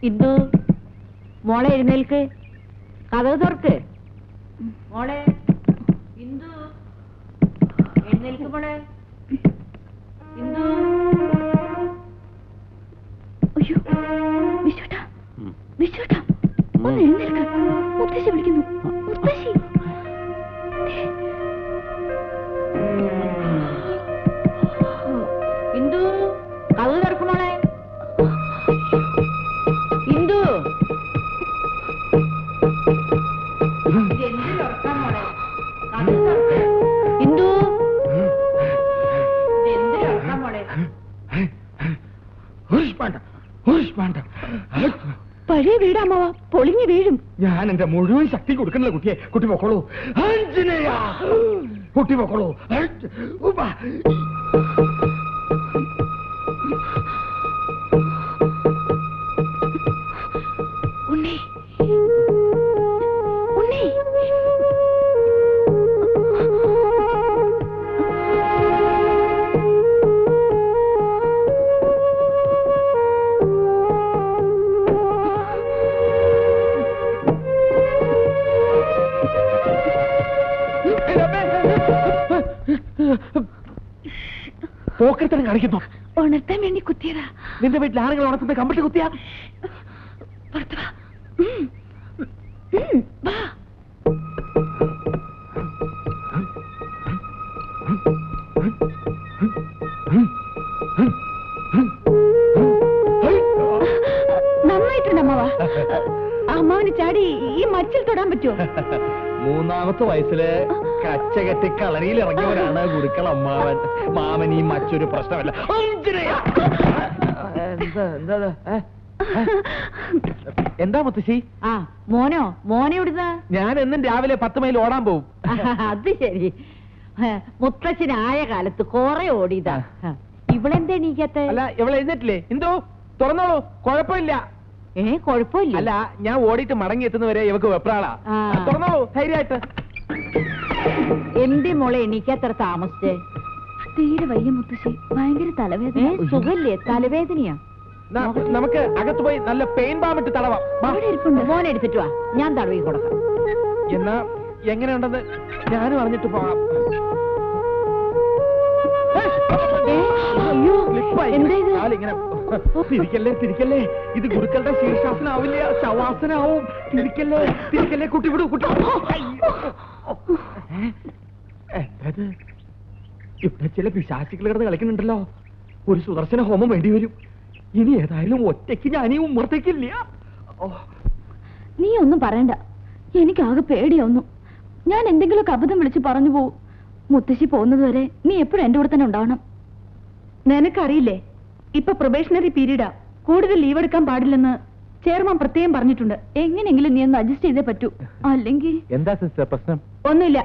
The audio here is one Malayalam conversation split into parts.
ഇന്ദു, മോളെ എഴുന്നേൽക്ക്, കതക് തുറക്ക്. മോളെ ഇന്ദു, എഴുന്നേൽക്ക് മോളെ. ഇന്ദു. അയ്യോ, വിശ്വട്ടാ, വിശ്വട്ടാ, ഒന്ന് എഴുന്നേൽക്ക്. മുത്തശ്ശി വിളിക്കുന്നു. മുത്തശ്ശി. ഇന്ദു, കതക് തുറക്ക് മോളെ. ഇന്ദു, എന്ത് തുറക്കാൻ മോളെ? കതക് തുറക്ക്. ഇന്ദു, എന്ത് തുറക്കാൻ മോളെ? പഴയ വീടാമ്മ, പൊളിഞ്ഞു വീഴും. ഞാൻ എന്റെ മുഴുവൻ ശക്തി കൊടുക്കണില്ല കുട്ടിയെ. കുട്ടി പൊക്കോളൂ. കുട്ടി പൊക്കോളൂ. ഉണ്ണി, ഉണ്ണി. പോക്കരത്തന്നെ കാണിക്കുന്നു. ഉണർത്താൻ വേണ്ടി കുത്തിയതാ. നിന്റെ വീട്ടിൽ ആളുകൾ ഉണർത്തുന്ന കമ്പിട്ട് കുത്തിയാ? പുറത്ത് വാ. വാ. നന്നായിട്ടുണ്ട് അമ്മാവ. അമ്മാവന് ചാടി ഈ മച്ചിൽ തൊടാൻ പറ്റുമോ? മൂന്നാമത്തെ വയസ്സില് കച്ചകെട്ടി കളരിയിൽ ഇറങ്ങിയവരാണ് ഗുരുക്കൾ അമ്മാവൻ. മാമൻ ഈ മറ്റൊരു പ്രശ്നമല്ല. എന്താ മുത്തശ്ശി? ആ മോനോ? മോനെ ഇവിടുന്ന? ഞാൻ എന്നും രാവിലെ 10 മൈൽ ഓടാൻ പോവും. അത് ശരി. മുത്തച്ഛനായ കാലത്ത് കൊറേ ഓടിയതാ. ഇവളെന്താ എണീക്കാത്ത? അല്ല, ഇവളെ എഴുന്നേറ്റില്ലേ? എന്തോ തുറന്നോളൂ, കുഴപ്പമില്ല. കുഴപ്പമില്ല. അല്ല, ഞാൻ ഓടിയിട്ട് മടങ്ങി എത്തുന്നവരെ ഇവക്ക് വെപ്രാളാ. തുറന്നോളൂ ധൈര്യമായിട്ട്. എന്റെ മോളെ എണീക്കാത്ര താമസിച്ചേ? തീരെ വയ്യ മുത്തശ്ശി, ഭയങ്കര തലവേദന. സുഖല്ലേ? തലവേദനയാ? നമുക്ക് അകത്ത് പോയി നല്ല പെയിൻ ബാമിട്ട് തടവാം. മോനെ എടുത്തിട്ട് വാ, ഞാൻ തടവി കൊടുക്കാം. എന്നാ എങ്ങനെയുണ്ടെന്ന് ഞാനും അറിഞ്ഞിട്ട് പോവാം. തിരിക്കല്ലേ, ഇത് ഗുരുക്കളുടെ ശീർഷാസനാവില്ല, ശവാസനാവും. തിരിക്കല്ലേ, കുട്ടി വിടൂ. കുട്ടി ഇവിടെ ചില പിശാചികൾ കിടന്ന് കളിക്കുന്നുണ്ടല്ലോ. ഒരു സുദർശന ഹോമം വേണ്ടി വരും. ഇനി ഏതായാലും ഒറ്റയ്ക്ക് ഞാൻ ഈ ഉമ്മറത്തേക്കില്ല. നീ ഒന്നും പറയണ്ട, എനിക്കാകെ പേടിയൊന്നും. ഞാൻ എന്തെങ്കിലുമൊക്കെ അബദ്ധം വിളിച്ച് പറഞ്ഞു പോവും. മുത്തശ്ശി പോകുന്നത് വരെ നീ എപ്പോഴും എന്റെ കൂടെ തന്നെ ഉണ്ടാവണം. നിനക്കറിയില്ലേ, ഇപ്പൊ പ്രൊബേഷണറി പീരീഡാ. കൂടുതൽ ലീവ് എടുക്കാൻ പാടില്ലെന്ന് ചെയർമാൻ പ്രത്യേകം പറഞ്ഞിട്ടുണ്ട്. എങ്ങനെയെങ്കിലും നീ ഒന്ന് അഡ്ജസ്റ്റ് ചെയ്തേ പറ്റൂ. അല്ലെങ്കിൽ എന്താ സിസ്റ്റർ പ്രശ്നം? ഒന്നുമില്ല.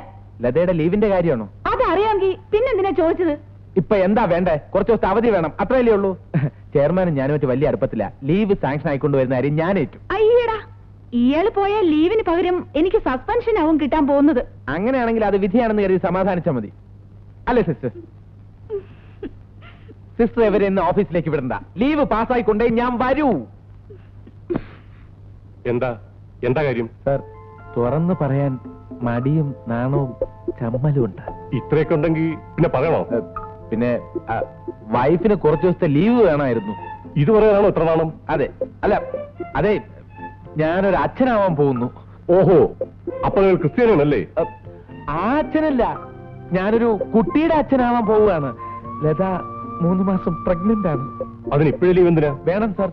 ലതയുടെ ലീവിന്റെ കാര്യമാണോ? അതറിയാമെങ്കിൽ പിന്നെന്തിനാ ചോദിച്ചത്? ഇപ്പൊ എന്താ വേണ്ടേ? കുറച്ച് ദിവസത്തെ അവധി വേണം, അത്രയല്ലേ ഉള്ളൂ. ചെയർമാനും ഞാനുമായിട്ട് വലിയ അടുപ്പത്തില്ല. ലീവ് സാങ്ഷൻ ആയിക്കൊണ്ട് വരുന്ന കാര്യം ഞാൻ ഏറ്റു. അയ്യടാ, ഇയാള് പോയ ലീവിന് പകരം എനിക്ക് സസ്പെൻഷൻ ആവും കിട്ടാൻ പോകുന്നത്. അങ്ങനെയാണെങ്കിൽ അത് വിധിയാണെന്ന് കരുതി സമാധാനിച്ചാൽ മതി, അല്ലേ സിസ്റ്റർ? സിസ്റ്റർ എവരെ ഇന്ന് ഓഫീസിലേക്ക് വിടണ്ട. ലീവ് പാസ്സായിക്കൊണ്ടേ ഞാൻ വരൂ. എന്താ കാര്യം? സർ, തുറന്നു പറയാൻ മടിയും നാണവും ചമ്മലും ഉണ്ട്. ഇത്രയൊക്കെ ഉണ്ടെങ്കിൽ പിന്നെ പറയണോ? പിന്നെ വൈഫിന് കുറച്ചു ദിവസത്തെ ലീവ് വേണമായിരുന്നു. ഇത് പറയാനാണോ എത്ര നാളും? അതെ, ഞാനൊരു അച്ഛനാവാൻ പോകുന്നു. ഓഹോ, അപ്പൊ നിങ്ങൾ ക്രിസ്ത്യാനിയാണല്ലേ? ആ അച്ഛനല്ല, ഞാനൊരു കുട്ടിയുടെ അച്ഛനാവാൻ പോവുകയാണ്. ലത 3 മാസം പ്രഗ്നന്റ് ആണ്. അതിന് ഇപ്പോഴേ ലീവ് എന്തിനാ? വേണം സർ.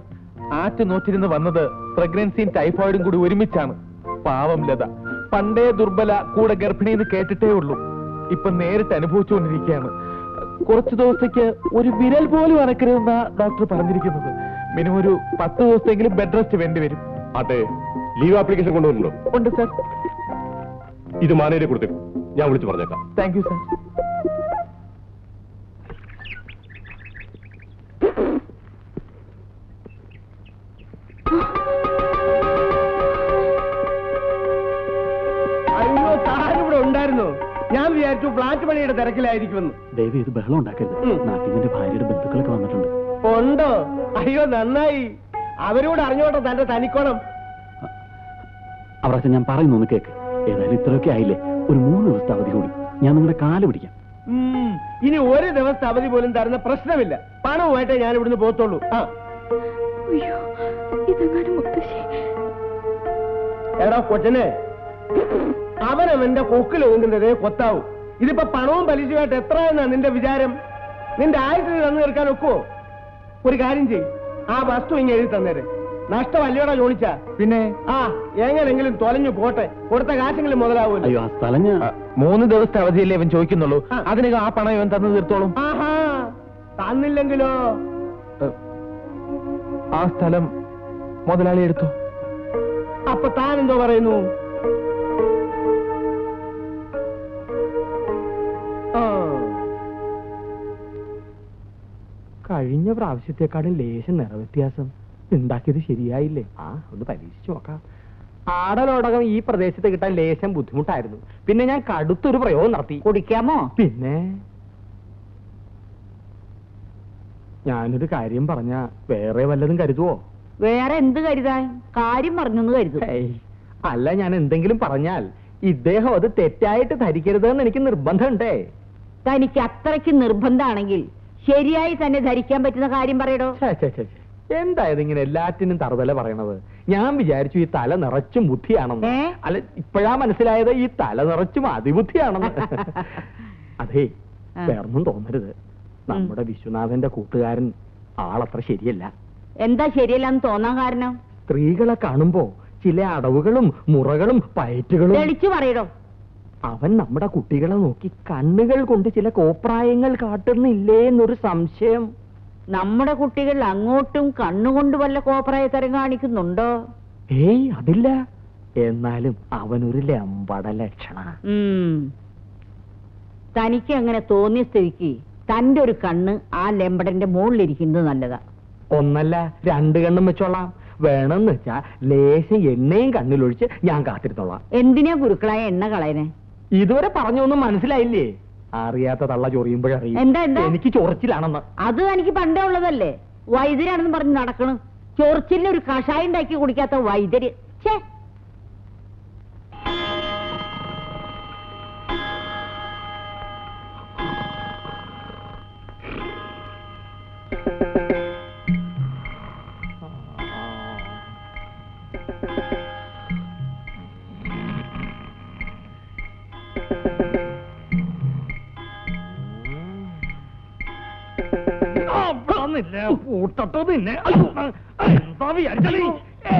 ആറ്റ് നോറ്റിരുന്ന് വന്നത് പ്രഗ്നൻസിയും ടൈഫോയിഡും കൂടി ഒരുമിച്ചാണ്. പാവം ലത പണ്ടേ ദുർബല, കൂടെ ഗർഭിണിന്ന് കേട്ടിട്ടേ ഉള്ളൂ. ഇപ്പൊ നേരിട്ട് അനുഭവിച്ചുകൊണ്ടിരിക്കുകയാണ്. കുറച്ചു ദിവസത്തേക്ക് ഒരു വിരൽ പോലും അനക്കരുതെന്ന ഡോക്ടർ പറഞ്ഞിരിക്കുന്നത്. മിനിമം ഒരു 10 ദിവസത്തെങ്കിലും ബെഡ് റെസ്റ്റ് വേണ്ടി വരും. അതെ, ലീവ് ആപ്ലിക്കേഷൻ കൊണ്ടുവരുന്നുണ്ടോ? ഉണ്ട് സർ. ഇത് മാനേജരെ കൊടുത്തേക്കും, ഞാൻ വിളിച്ചു പറഞ്ഞേക്കാം. Thank you sir. പരിപാടിയുടെ തിരക്കിലായിരിക്കുമെന്ന്. ദയവ് ഇത് ബഹളം ഉണ്ടാക്കരുത്. നാട്ടിന്റെ ഭാര്യയുടെ ബന്ധുക്കളൊക്കെ വന്നിട്ടുണ്ട്. ഉണ്ടോ? അയ്യോ നന്നായി. അവരോട് അറിഞ്ഞോട്ടെ തന്റെ തനിക്കോണം. അവരൊക്കെ ഞാൻ പറയുന്നു കേക്ക്. ഏതായാലും ഇത്രയൊക്കെ ആയില്ലേ, ഒരു 3 ദിവസത്തെ അവധി കൂടി ഞാൻ നിങ്ങളുടെ കാല് പിടിക്കാം. ഇനി ഒരു ദിവസത്തെ അവധി പോലും തരുന്ന പ്രശ്നമില്ല. പണവുമായിട്ടേ ഞാൻ ഇവിടുന്ന് പോത്തുള്ളൂ. എടാ കൊച്ചനെ, അവനവന്റെ കൊക്കിൽ ഒതുങ്ങുന്നതേ കൊത്താവൂ. ഇതിപ്പോ പണവും പലിശയുമായിട്ട് എത്ര എന്നാ നിന്റെ വിചാരം? നിന്റെ ആയുസിന് തന്നു തീർക്കാൻ ഒക്കുവോ? ഒരു കാര്യം ചെയ്, ആ വസ്തു ഇങ്ങനെ എഴുതി തന്നേരെ. നഷ്ടമല്ലയോടാ ചോദിച്ച? പിന്നെ എങ്ങനെങ്കിലും തൊലഞ്ഞു പോട്ടെ, കൊടുത്ത കാശെങ്കിലും മുതലാവൂല്ലോ. അയ്യോ, ആ സ്ഥലം 3 ദിവസത്തെ അവധിയല്ലേ ഇവൻ ചോദിക്കുന്നുള്ളൂ. അതിനകം ആ പണം ഇവൻ തന്നു തീർത്തോളും. ആഹാ, തന്നില്ലെങ്കിലോ? ആ സ്ഥലം മുതലാളി എടുത്തു. അപ്പൊ താൻ എന്തോ പറയുന്നു? കഴിഞ്ഞ പ്രാവശ്യത്തെക്കാളും ലേശം നിറവ്യത്യാസം. ഉണ്ടാക്കിയത് ശരിയായില്ലേ? ഒന്ന് പരീക്ഷിച്ചു നോക്കാം. ആടലോടകം ഈ പ്രദേശത്ത് കിട്ടാൻ ലേശം ബുദ്ധിമുട്ടായിരുന്നു. പിന്നെ ഞാൻ കടുത്തൊരു പ്രയോഗം നടത്തി. കുടിക്കാമോ? പിന്നെ ഞാനൊരു കാര്യം പറഞ്ഞ വേറെ വല്ലതും കരുതുവോ? വേറെ എന്ത് കരുതാൻ? കാര്യം പറഞ്ഞൊന്ന് കരുതും. അല്ല, ഞാൻ എന്തെങ്കിലും പറഞ്ഞാൽ ഇദ്ദേഹം അത് തെറ്റായിട്ട് ധരിക്കരുതെന്ന് എനിക്ക് നിർബന്ധമുണ്ടേ. തനിക്ക് അത്രയ്ക്ക് നിർബന്ധമാണെങ്കിൽ ശരിയായി തന്നെ ധരിക്കാൻ പറ്റുന്ന കാര്യം പറയടോ. എന്തായത് ഇങ്ങനെ എല്ലാറ്റിനും തറുതല പറയണത്? ഞാൻ വിചാരിച്ചു ഈ തല നിറച്ചും ബുദ്ധിയാണെന്ന്. അല്ല, ഇപ്പോഴാ മനസ്സിലായത് ഈ തല നിറച്ചും അതിബുദ്ധിയാണെന്ന്. അതെ, വേറൊന്നും തോന്നരുത്. നമ്മുടെ വിശ്വനാഥന്റെ കൂട്ടുകാരൻ ആളത്ര ശരിയല്ല. എന്താ ശരിയല്ലെന്ന് തോന്നാൻ കാരണം? സ്ത്രീകളെ കാണുമ്പോ ചില അടവുകളും മുറകളും പയറ്റുകളും. തെളിച്ചു പറയടോ. അവൻ നമ്മുടെ കുട്ടികളെ നോക്കി കണ്ണുകൾ കൊണ്ട് ചില കോപ്രായങ്ങൾ കാട്ടുന്നില്ലേ എന്നൊരു സംശയം. നമ്മുടെ കുട്ടികൾ അങ്ങോട്ടും കണ്ണുകൊണ്ട് വല്ല കോപ്രായത്തരം കാണിക്കുന്നുണ്ടോ? ഏയ്, അതില്ല. എന്നാലും അവനൊരു ലമ്പട ലക്ഷണ. തനിക്ക് അങ്ങനെ തോന്നിയ സ്ഥിതിക്ക് തന്റെ ഒരു കണ്ണ് ആ ലെമ്പടന്റെ മുകളിലിരിക്കുന്നത് നല്ലതാ. ഒന്നല്ല, 2 കണ്ണും വെച്ചോളാം. വേണമെന്ന് വെച്ചാ ലേശം എണ്ണയും കണ്ണിലൊഴിച്ച് ഞാൻ കാത്തിരുന്നോളാം. എന്തിനാ ഗുരുക്കളായ എണ്ണ കളയനെ? ഇതുവരെ പറഞ്ഞൊന്നും മനസ്സിലായില്ലേ? അറിയാത്ത തള്ള ചൊറിയുമ്പോഴറിയും. എന്താ എനിക്ക് ചൊറിച്ചിലാണെന്ന്. അത് എനിക്ക് പണ്ടേ ഉള്ളതല്ലേ. വൈദ്യരാണെന്ന് പറഞ്ഞ് നടക്കണം. ചൊറിച്ചിലിന് ഒരു കഷായം ഉണ്ടാക്കി കുടിക്കാത്ത വൈദ്യര്. ഛേ, പൂട്ടട്ടോ നിന്നെ. എന്താ വിചാരിച്ചേ?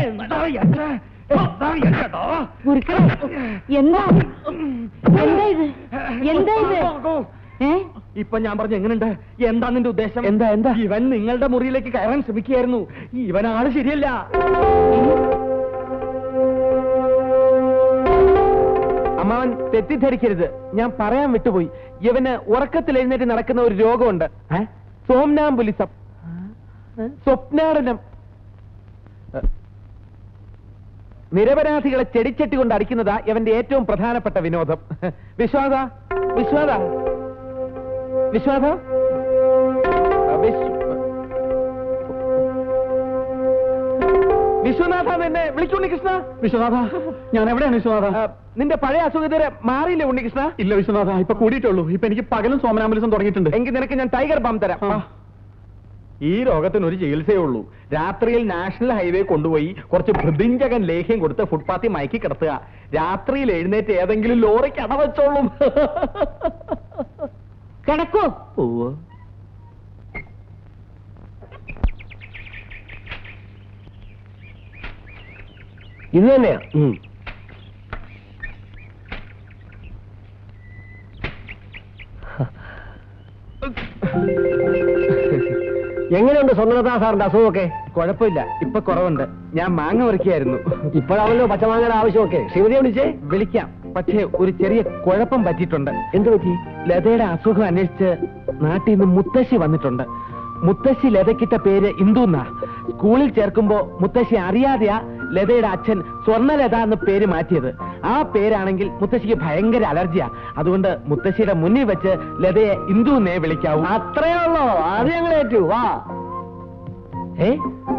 എന്താ വിചാരിച്ചേ? ഗുരുക്കളെ, എന്താ എന്താ ഇത്? എന്താ ഇത്? ഇപ്പൊ ഞാൻ പറഞ്ഞു എങ്ങനെയുണ്ട്? എന്താ നിന്റെ ഉദ്ദേശം? എന്താ ഇവൻ നിങ്ങളുടെ മുറിയിലേക്ക് കയറാൻ ശ്രമിക്കുകയായിരുന്നു. ഇവനാള് ശരിയല്ല. അമ്മാവൻ തെറ്റിദ്ധരിക്കരുത്, ഞാൻ പറയാൻ വിട്ടുപോയി. ഇവന് ഉറക്കത്തിൽ എഴുന്നേറ്റ് നടക്കുന്ന ഒരു രോഗമുണ്ട്. സോംനാംബുലിസം, സ്വപ്നാടനം. നിരപരാധികളെ ചെടിച്ചട്ടി കൊണ്ട് അടിക്കുന്നതാ ഇവന്റെ ഏറ്റവും പ്രധാനപ്പെട്ട വിനോദം. വിശ്വാസ വിശ്വാസ വിശ്വാസ വിശ്വനാഥ, എന്നെ വിളിച്ചു ഉണ്ണികൃഷ്ണ. വിശ്വനാഥ, ഞാൻ എവിടെയാണ് വിശ്വനാഥ? നിന്റെ പഴയ അസുഖത്തിന് മാറിയില്ലേ ഉണ്ണികൃഷ്ണ? ഇല്ല വിശ്വനാഥ, ഇപ്പൊ കൂടിയിട്ടുള്ളൂ. ഇപ്പൊ എനിക്ക് പകലും സോമനാമ്പുലിസം തുടങ്ങിയിട്ടുണ്ട്. എങ്കിൽ നിനക്ക് ഞാൻ ടൈഗർ ബാം തരാം. ഈ രോഗത്തിന് ഒരു ചികിത്സയേ ഉള്ളൂ. രാത്രിയിൽ നാഷണൽ ഹൈവേ കൊണ്ടുപോയി കുറച്ച് ഭൃതിഞ്ചകൻ ലേഹ്യം കൊടുത്ത് ഫുട്പാത്തിൽ മയക്കി കിടത്തുക. രാത്രിയിൽ എഴുന്നേറ്റ് ഏതെങ്കിലും ലോറിക്ക് അടവച്ചോളും. കിടക്കൂ. ഇത് തന്നെയാ. എങ്ങനെയുണ്ട് സ്വർണ്ണദാ സാറിന്റെ അസുഖമൊക്കെ? കുഴപ്പമില്ല, ഇപ്പൊ കുറവുണ്ട്. ഞാൻ മാങ്ങ പറിക്കായിരുന്നു. ഇപ്പോഴാണല്ലോ പച്ചമാങ്ങയുടെ ആവശ്യമൊക്കെ. ശ്രീമതിയെ വിളിച്ചേ? വിളിക്കാം, പക്ഷേ ഒരു ചെറിയ കുഴപ്പം പറ്റിയിട്ടുണ്ട്. എന്ത് പറ്റി? ലതയുടെ അസുഖം അന്വേഷിച്ച് നാട്ടിൽ നിന്ന് മുത്തശ്ശി വന്നിട്ടുണ്ട്. മുത്തശ്ശി ലതയ്ക്കിട്ട പേര് ഇന്ദുന്നാ. സ്കൂളിൽ ചേർക്കുമ്പോ മുത്തശ്ശി അറിയാതെയാ ലതയുടെ അച്ഛൻ സ്വർണ്ണലത എന്ന പേര് മാറ്റിയത്. ആ പേരാണെങ്കിൽ മുത്തശ്ശിക്ക് ഭയങ്കര അലർജിയാ. അതുകൊണ്ട് മുത്തശ്ശിയുടെ മുന്നിൽ വെച്ച് ലതയെ ഇന്ദു എന്നേ വിളിക്കാവൂ. അത്രേ ഉള്ളോ? അത് ഞങ്ങൾ ഏറ്റു. വാ.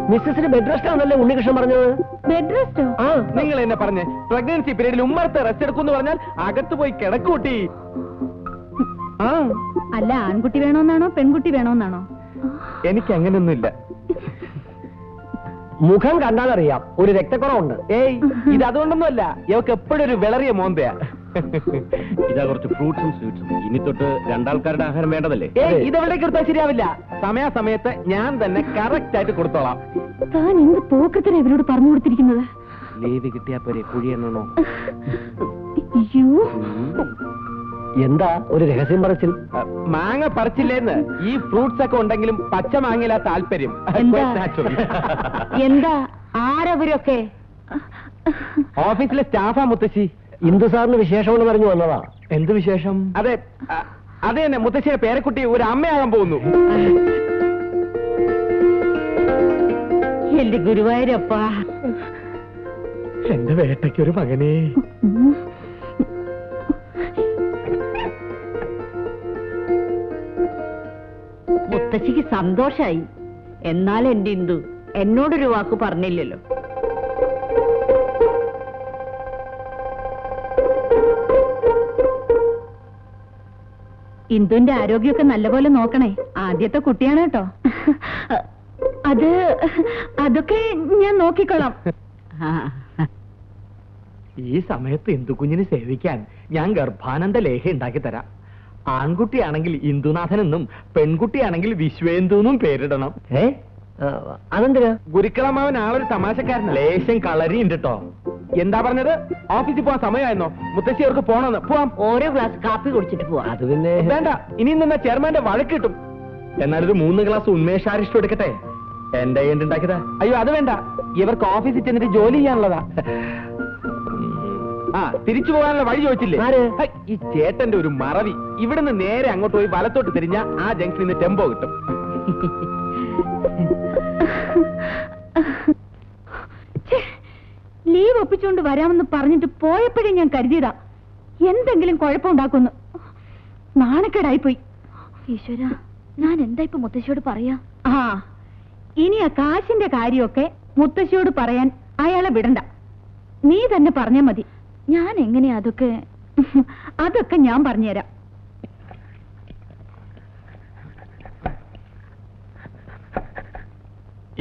മിസ്സസിന് ബെഡ് റെസ്റ്റ് ആണല്ലേ ഉണ്ണികൃഷ്ണൻ പറഞ്ഞത്? Bed resto? ആ, നിങ്ങൾ എന്നെ പറഞ്ഞേ പ്രഗ്നൻസി പീരീഡിൽ ഉമ്മറത്ത് റെസ്റ്റ് എടുക്കുമെന്ന് പറഞ്ഞാൽ അകത്ത് പോയി കിടക്കൂട്ടി. ആ, അല്ല, ആൺകുട്ടി വേണോന്നാണോ പെൺകുട്ടി വേണോന്നാണോ? എനിക്ക് അങ്ങനെയൊന്നുമില്ല. മുഖം കണ്ടാലറിയാം ഒരു രക്തക്കുറവുണ്ട്. ഏയ്, ഇത് അതുകൊണ്ടൊന്നുമല്ല. ഇവക്ക് എപ്പോഴും ഒരു വിളറിയ മോന്തയാ. ഇതാ കുറച്ച് ഫ്രൂട്ട്സും സ്വീറ്റ്സും. ഇനി തൊട്ട് രണ്ടാൾക്കാരുടെ ആഹാരം വേണ്ടതല്ലേ? ഏയ്, ഇതെവിടേക്ക് എടുത്താൽ ശരിയാവില്ല. സമയാസമയത്ത് ഞാൻ തന്നെ കറക്റ്റ് ആയിട്ട് കൊടുത്തോളാം. താൻ എന്ത് പോക്കത്തിനാ ഇവരോട് പറഞ്ഞു കൊടുത്തിരിക്കുന്നത്? ലീവ് കിട്ടിയാ പോരെ, കുഴിയെണ്ണോ? അയ്യോ, എന്താ ഒരു രഹസ്യം പറച്ചിൽ? മാങ്ങ പറിച്ചില്ലേന്ന്. ഈ ഫ്രൂട്ട്സ് ഒക്കെ ഉണ്ടെങ്കിലും പച്ച മാങ്ങയിലാ താല്പര്യം. എന്താ? Quite natural. എന്താ ആരവരൊക്കെ? ഓഫീസിലെ സ്റ്റാഫാ മുത്തശ്ശി. ഇന്ദു സാറിന് വിശേഷമെന്ന് പറഞ്ഞു വന്നതാ. എന്ത് വിശേഷം? അതെ, അത് തന്നെ. മുത്തശ്ശിയുടെ പേരക്കുട്ടി ഒരു അമ്മയാകാൻ പോകുന്നു. എന്റെ ഗുരുവായൂരപ്പ, എന്റെ വേട്ടയ്ക്കൊരു മകനെ. മുത്തശ്ശിക്ക് സന്തോഷായി. എന്നാൽ എന്റെ ഇന്ദു എന്നോടൊരു വാക്ക് പറഞ്ഞില്ലല്ലോ. ഇന്ദുവിന്റെ ആരോഗ്യമൊക്കെ നല്ലപോലെ നോക്കണേ. ആദ്യത്തെ കുട്ടിയാണ് കേട്ടോ. അതൊക്കെ ഞാൻ നോക്കിക്കൊള്ളാം. ഈ സമയത്ത് ഇന്ദുക്കുഞ്ഞിനെ സേവിക്കാൻ ഞാൻ ഗർഭാനന്ദ ലേഹ ഉണ്ടാക്കി തരാം. ആൺകുട്ടിയാണെങ്കിൽ ഇന്ദുനാഥനെന്നും പെൺകുട്ടിയാണെങ്കിൽ വിശ്വേന്ദുന്നും പേരിടണം. അതെന്തിനാ? ഗുരുക്കളമാവൻ ആളൊരു തമാശക്കാരനാ. ലേശം കളറിയുണ്ട് കേട്ടോ. എന്താ പറഞ്ഞത്? ഓഫീസിൽ പോവാൻ സമയമായിരുന്നോ? മുത്തശ്ശി അവർക്ക് പോണെന്ന്. പോവാം. ഓരോ ഗ്ലാസ് കാപ്പി കുടിച്ചിട്ട് പോവാ. അത് പിന്നെ വേണ്ട, ഇനി നിന്ന ചെയർമാന്റെ വഴക്ക് കിട്ടും. എന്നാലൊരു 3 ഗ്ലാസ് ഉന്മേഷാരിഷ്ടം എടുക്കട്ടെ. എന്റെ കയ്യിൽ ഉണ്ടാക്കിയതാ. അയ്യോ, അത് വേണ്ട. ഇവർക്ക് ഓഫീസിൽ ചെന്നിട്ട് ജോലി ചെയ്യാനുള്ളതാ. ആ, തിരിച്ചു പോകാനുള്ള വഴി ചോദിച്ചില്ലേ? ആര്? ഹൈ, ഈ ചേട്ടന്റെ ഒരു മറവി. ഇവിടുന്ന് നേരെ അങ്ങോട്ട് പോയി വലത്തോട്ട് തിരിഞ്ഞ ആ ജംഗ്ഷനിൽ നിന്ന് ടെമ്പോ കിട്ടും. ലീവ് ഒപ്പിച്ചുകൊണ്ട് വരാമെന്ന് പറഞ്ഞിട്ട് പോയപ്പോഴേ ഞാൻ കരുതിയതാ എന്തെങ്കിലും കുഴപ്പമുണ്ടാക്കുന്നു. നാണക്കേടായിപ്പോയി. ഈശ്വര, ഞാൻ എന്താ ഇപ്പൊ മുത്തശ്ശിയോട് പറയാ? ആ, ഇനി ആ കാശിന്റെ കാര്യമൊക്കെ മുത്തശ്ശിയോട് പറയാൻ അയാളെ വിടണ്ട. നീ തന്നെ പറഞ്ഞാ മതി. ഞാൻ എങ്ങനെയാ അതൊക്കെ ഞാൻ പറഞ്ഞുതരാം.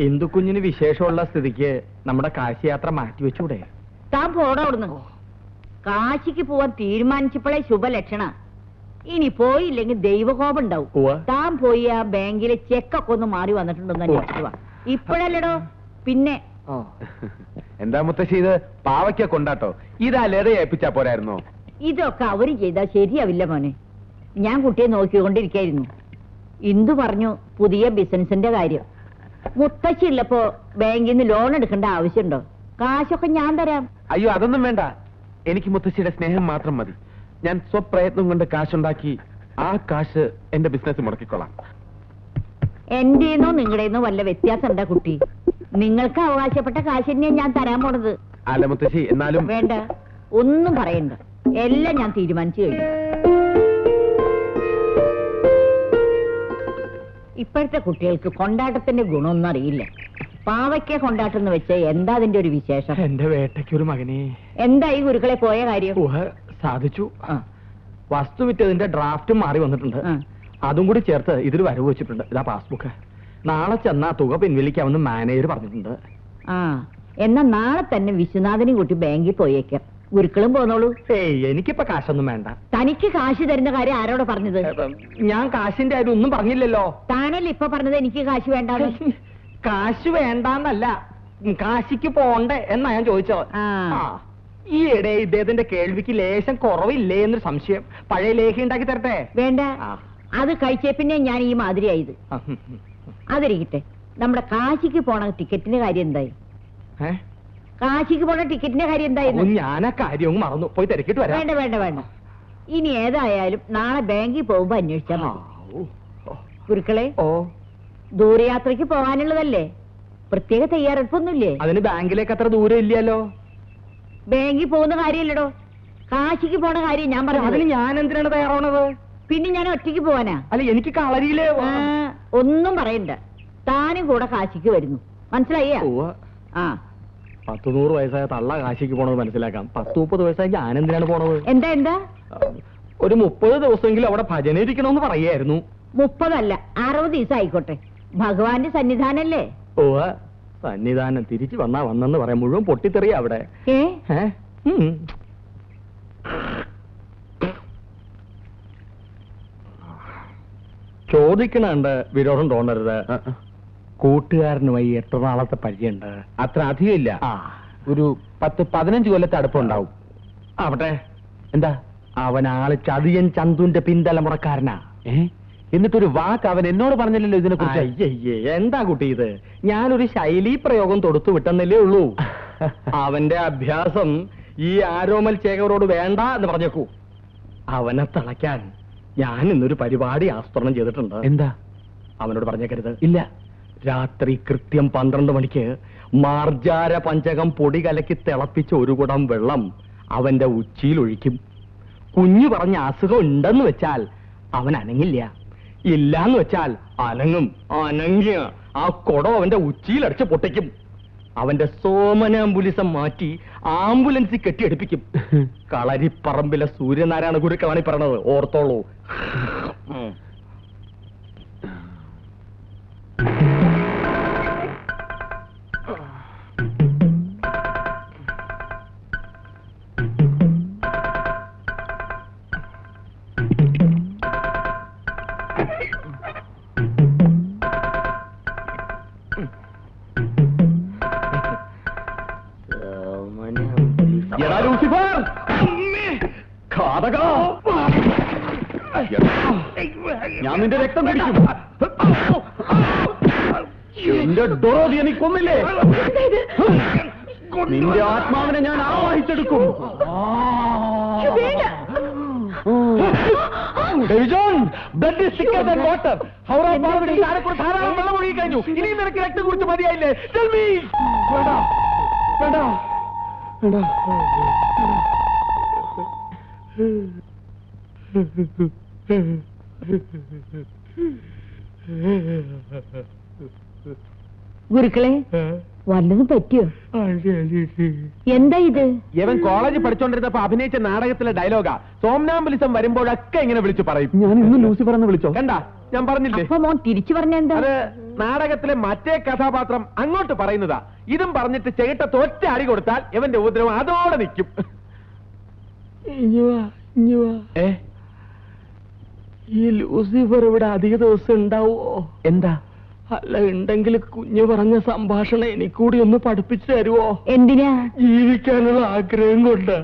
ഇന്ദുക്കുഞ്ഞിന് വിശേഷമുള്ള സ്ഥിതിക്ക് നമ്മുടെ കാശി യാത്ര മാറ്റിവെച്ചൂടെ? താൻ പോടാ അവിടുന്ന്. കാശിക്ക് പോവാൻ തീരുമാനിച്ചപ്പോഴേ ശുഭലക്ഷണ. ഇനി പോയില്ലെങ്കിൽ ദൈവകോപം ഉണ്ടാവും. ഉവ്വ. താൻ പോയി ആ ബാങ്കിലെ ചെക്കൊക്കെ ഒന്ന് മാറി വന്നിട്ടുണ്ടെന്ന് അന്വേഷിച്ചു. ഇപ്പോഴല്ലടോ, പിന്നെ. എന്താ മുത്തശ്ശി ഇത്? പാവയ്ക്ക കൊണ്ടാട്ടോ. ഇതാ ലതയെ ഏൽപ്പിച്ചാ പോരായിരുന്നോ? ഇതൊക്കെ അവര് ചെയ്താൽ ശരിയാവില്ല മോനെ. ഞാൻ കുട്ടിയെ നോക്കിക്കൊണ്ടിരിക്കായിരുന്നു. ഇന്ദു പറഞ്ഞു പുതിയ ബിസിനസിന്റെ കാര്യം. മുത്തശ്ശി ഉള്ളപ്പോ ബാങ്കിൽ നിന്ന് ലോൺ എടുക്കേണ്ട ആവശ്യമുണ്ടോ? കാശൊക്കെ ഞാൻ തരാം. അയ്യോ, അതൊന്നും വേണ്ട. എനിക്ക് മുത്തശ്ശിയുടെ സ്നേഹം മാത്രം മതി. ഞാൻ സ്വപ്രയത്നം കൊണ്ട് കാശുണ്ടാക്കി ആ കാശ് എന്റെ ബിസിനസ് മുടക്കിക്കൊള്ളാം. എന്റെന്നോ നിങ്ങളുടെന്നോ വല്ല വ്യത്യാസം ഉണ്ടാ കുട്ടി? നിങ്ങൾക്ക് അവകാശപ്പെട്ട കാശ് തന്നെയാ ഞാൻ തരാൻ പോണത്. അല്ല മുത്തശ്ശി, എന്നാലും വേണ്ട, ഒന്നും പറയണ്ട. എല്ലാം ഞാൻ തീരുമാനിച്ചു കഴിഞ്ഞു. ഇപ്പോഴത്തെ കുട്ടികൾക്ക് കൊണ്ടാട്ടത്തിന്റെ ഗുണമൊന്നും അറിയില്ല. പാവയ്ക്ക കൊണ്ടാട്ടം എന്ന് വെച്ച് എന്താ അതിന്റെ ഒരു വിശേഷം? എന്റെ വേട്ടയ്ക്കൊരു മകനെ. എന്തായി ഗുരുക്കളെ പോയ കാര്യം? സാധിച്ചു. ആ. വസ്തു വിറ്റതിന്റെ ഡ്രാഫ്റ്റും മാറി വന്നിട്ടുണ്ട്. ആ. അതും കൂടി ചേർത്ത് ഇതിൽ വരവ് വെച്ചിട്ടുണ്ട്. ഇതാ പാസ്ബുക്ക്. നാളെ ചെന്നാ തുക പിൻവലിക്കാമെന്ന് മാനേജർ പറഞ്ഞിട്ടുണ്ട്. ആ, എന്നാ നാളെ തന്നെ വിശ്വനാഥനെയും കൂട്ടി ബാങ്കിൽ പോയേക്കാം. ഗുരുക്കളും പോന്നോളൂ. ഏയ്, എനിക്കിപ്പോ കാശൊന്നും വേണ്ട. തനിക്ക് കാശ് തരുന്ന കാര്യം ആരോടെ പറഞ്ഞത്? ഞാൻ കാശിന്റെ കാര്യം ഒന്നും പറഞ്ഞില്ലല്ലോ. താനല്ലേ ഇപ്പൊ പറഞ്ഞത് എനിക്ക് കാശ് വേണ്ടാന്ന്? കാശ് വേണ്ടാന്നല്ല, കാശിക്ക് പോണ്ടേ എന്നാ ഞാൻ ചോദിച്ചത്. ആ. ഈയിടെ ഇദ്ദേഹത്തിന്റെ കേൾവിക്ക് ലേശം കുറവില്ലേ എന്നൊരു സംശയം. പഴയ ലേഖ ഉണ്ടാക്കി തരട്ടെ? വേണ്ട, ആ. അത് കഴിച്ചേ പിന്നെ ഞാൻ ഈ മാതിരിയായത്. അതിരിക്കട്ടെ, നമ്മുടെ കാശിക്ക് പോണ ടിക്കറ്റിന്റെ കാര്യം എന്തായി? കാശിക്ക് പോണ ടിക്കറ്റിന്റെ കാര്യം എന്തായി? ഞാൻ ആ കാര്യവും മറന്നു. പോയി തിരക്കിട്ട് വരാം. വേണ്ട വേണ്ട വേണ്ട. ഇനി ഏതായാലും നാളെ ബാങ്കിൽ പോകുമ്പോ അന്വേഷിച്ചാൽ മതി. ഗുരുക്കളെ, ഓ, ദൂരയാത്രയ്ക്ക് പോകാനുള്ളതല്ലേ? പ്രത്യേക തയ്യാറെടുപ്പൊന്നുമില്ലേ? അതിന് ബാങ്കിലേക്ക് അത്ര ദൂരം ഇല്ലല്ലോ. ബാങ്കിൽ പോകുന്ന കാര്യമില്ലടോ, കാശിക്ക് പോണ കാര്യം ഞാൻ അതിന് പറഞ്ഞു. ഞാൻ എന്തിനാണ് തയ്യാറാവണത്? പിന്നെ ഞാൻ ഒറ്റയ്ക്ക് പോവാനാ? അല്ല, എനിക്ക് കളരിയില് ഒന്നും പറയണ്ട, താനും കൂടെ കാശിക്ക് വരുന്നു, മനസ്സിലായ? ആ 10-100 വയസ്സായ തള്ള കാശിക്ക് പോണത് മനസ്സിലാക്കാം. 10-30 വയസ്സായി ഞാൻ എന്തിനാണ് പോണത്? എന്താ ഒരു 30 ദിവസമെങ്കിലും അവിടെ ഭജന ഇരിക്കണമെന്ന് പറയായിരുന്നു. 30 അല്ല 60 ദിവസം ആയിക്കോട്ടെ, ഭഗവാന്റെ സന്നിധാനല്ലേ. സന്നിധാനം തിരിച്ചു വന്നെന്ന് പറയാം. മുഴുവൻ പൊട്ടിത്തെറിയ അവിടെ. ചോദിക്കണുണ്ട്, വിരോധം തോന്നരുത്. കൂട്ടുകാരനുമായി എത്ര നാളത്തെ പരിചയമുണ്ട്? അത്ര അധികം ഇല്ല, ഒരു 10-15 കൊല്ലത്തെ അടുപ്പുണ്ടാവും. ആവട്ടെ. എന്താ? അവനാള് ചതിയൻ ചന്തുന്റെ പിന്തലമുറക്കാരനാ. എന്നിട്ടൊരു വാക്ക് അവൻ എന്നോട് പറഞ്ഞില്ലല്ലോ ഇതിനെ കുറിച്ച്. അയ്യേ, എന്താ കുട്ടി ഇത്? ഞാനൊരു ശൈലീ പ്രയോഗം തൊടുത്തു വിട്ടെന്നല്ലേ ഉള്ളൂ. അവന്റെ അഭ്യാസം ഈ ആരോമൽ ചേകവരോട് വേണ്ട എന്ന് പറഞ്ഞേക്കൂ. അവനെ തളയ്ക്കാൻ ഞാൻ ഇന്നൊരു പരിപാടി ആസൂത്രണം ചെയ്തിട്ടുണ്ട്. എന്താ? അവനോട് പറഞ്ഞേക്കരുത്. ഇല്ല. രാത്രി കൃത്യം 12 മണിക്ക് മാർജാര പഞ്ചകം പൊടി കലക്കി തിളപ്പിച്ച ഒരു കുടം വെള്ളം അവന്റെ ഉച്ചിയിൽ ഒഴിക്കും. കുഞ്ഞു പറഞ്ഞ അസുഖം ഉണ്ടെന്ന് വെച്ചാൽ അവൻ അനങ്ങില്ല, ഇല്ലാന്ന് വെച്ചാൽ അനങ്ങും. അനങ്ങിയ ആ കുടം അവന്റെ ഉച്ചിയിലടിച്ച് പൊട്ടിക്കും. അവന്റെ സോമനാംബുലിസം മാറ്റി ആംബുലൻസിൽ കെട്ടിയെടുപ്പിക്കും. കളരിപ്പറമ്പിലെ സൂര്യനാരായണ ഗുരുക്കളാണ് പറഞ്ഞത്, ഓർത്തോളൂ. ഞാൻ നിന്റെ രക്തം കുടിക്കും. എന്റെ ഡോറോതി എനിക്ക് കൊന്നില്ലേ? നിന്റെ ആത്മാവിനെ ഞാൻ ആവാഹിച്ചെടുക്കും. ധാരാളം വെള്ളം ഒഴുകി കഴിഞ്ഞു. ഇനിയും നിനക്ക് രക്തം കുറിച്ച് മതിയായില്ലേ? വേണ്ട. ഗുരുക്കളെ, വല്ലതും പറ്റിയോ? എന്താ ഇത്? ഇവൻ കോളേജിൽ പഠിച്ചോണ്ടിരുന്നപ്പോ അഭിനയിച്ച നാടകത്തിലെ ഡയലോഗാ. സോംനാംബുലിസം വരുമ്പോഴൊക്കെ ഇങ്ങനെ വിളിച്ചു പറയും. ഞാൻ ഇന്ന് ലൂസിഫർ വിളിച്ചോ? കണ്ട, ഞാൻ പറഞ്ഞില്ലേ? അപ്പൊ മോൻ തിരിച്ചു പറഞ്ഞെന്താ? അത് നാടകത്തിലെ മറ്റേ കഥാപാത്രം അങ്ങോട്ട് പറയുന്നതാ. ഇതും പറഞ്ഞിട്ട് ചേട്ട തോറ്റ അടി കൊടുത്താൽ ഇവന്റെ ഉപദ്രവം അതോടെ നിൽക്കും. ഈ ലൂസിഫർ ഇവിടെ അധിക ദിവസം ഉണ്ടാവോ? എന്താ? അല്ല, ഉണ്ടെങ്കിൽ കുഞ്ഞു പറഞ്ഞ സംഭാഷണം എനിക്കൂടി ഒന്ന് പഠിപ്പിച്ചു തരുവോ? എന്തിനാ? ജീവിക്കാനുള്ള ആഗ്രഹം കൊണ്ട്.